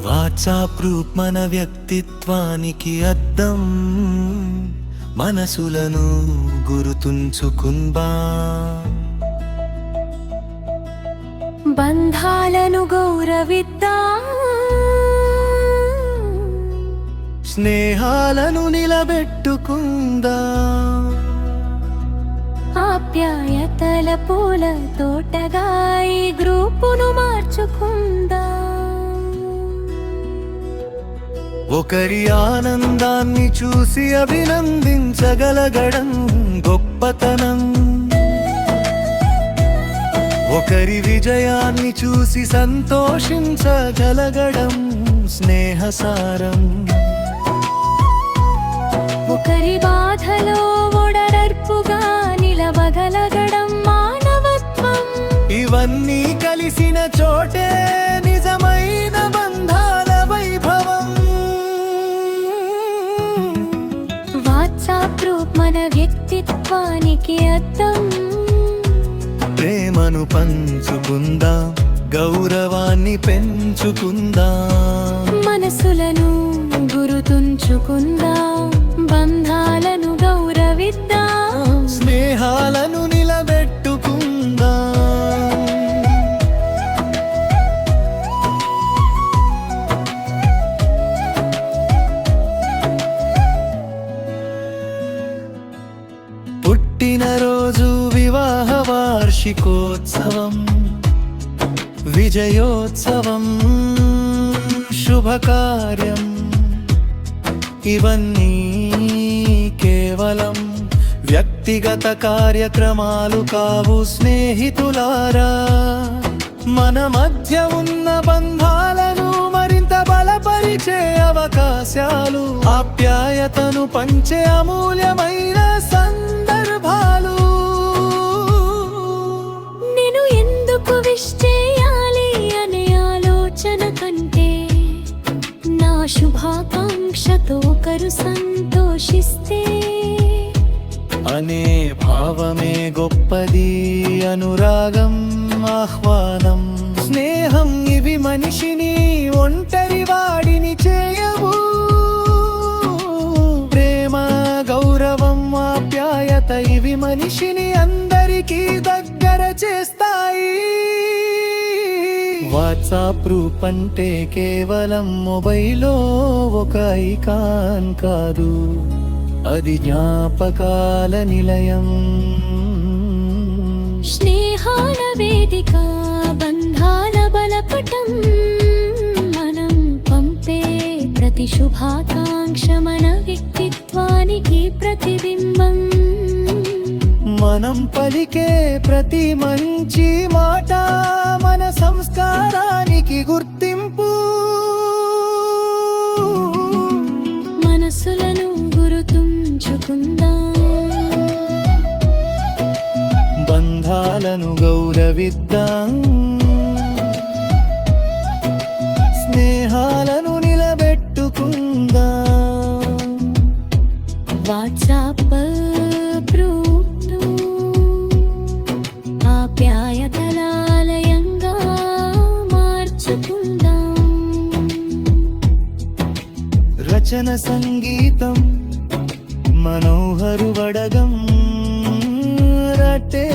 WhatsApp group మన వ్యక్తిత్వానికి అద్దం, మనసులను గుర్తుంచుకుందా, బంధాలను గౌరవిద్దాం, స్నేహాలను నిలబెట్టుకుందా, ఆప్యాయతల పూల తోటగా ఈ గ్రూపును మార్చుకుందా, ఒకరి ఆనందాన్ని చూసి అభినందించగలగడం గొప్పతనం, ఒకరి విజయాన్ని చూసి సంతోషించగలగడం స్నేహసారం, ఒకరి బాధలో ఓడరర్పుగా నిలవగలగడం మానవత్వం. ఇవన్నీ కలిసిన చోటే నిజమైన బంధాల వైభవం. వాట్సాప్ గ్రూప్ మన వ్యక్తిత్వానికి అద్దం, ప్రేమను పంచుకుందాం, గౌరవాన్ని పెంచుకుందాం, మనసులను గుర్తుంచుకుందాం, బంధాలను గౌరవిద్దాం, స్నేహాలను నిలబెట్టుకుందాం. పుట్టినరోజు, వివాహ వార్షికోత్సవం, విజయోత్సవం, శుభకార్యం, ఇవన్నీ కేవలం వ్యక్తిగత కార్యక్రమాలు కావు స్నేహితులారా. మన మధ్య ఉన్న బంధాలను మరింత బలపరిచే అవకాశాలు, ఆప్యాయతను పంచే అమూల్యమైన సందర్భాలు. నేను ఎందుకు విష్ చేయాలి అనే ఆలోచన కంటే, నా శుభాకాంక్షతో ఒకరు సంతోషిస్తే అనే భావమే గొప్పది. అనురాగం, ఆహ్వానం, స్నేహం ఇవి మనిషిని ఒంటరి వాడిని చేయవు. ప్రేమ, గౌరవం, ఆప్యాయత ఇవి మనిషిని అందరికీ దగ్గర చేస్తాయి. వాట్సాప్ గ్రూప్ అంటే కేవలం మొబైల్లో ఒక ఐకాన్ కాదు, అది జ్ఞాపకాల నిలయం, స్నేహాల వేదిక, బంధాల బలపటం. మనం పంపే ప్రతి శుభాకాంక్ష మన వ్యక్తిత్వానికి ప్రతిబింబం, మనం పలికే ప్రతి మంచి మాట మన సంస్కారానికి గుర్తింపు. మనసులను గుర్తుంచుకుందాం, బంధాలను గౌరవిద్దాం, స్నేహాలను నిలబెట్టుకుందాం. వాట్సాప్ గ్రూప్ను ఆప్యాయతలాలయంగా మార్చుకుందాం. రచన, సంగీతం, మనోహరు వడగం, రటే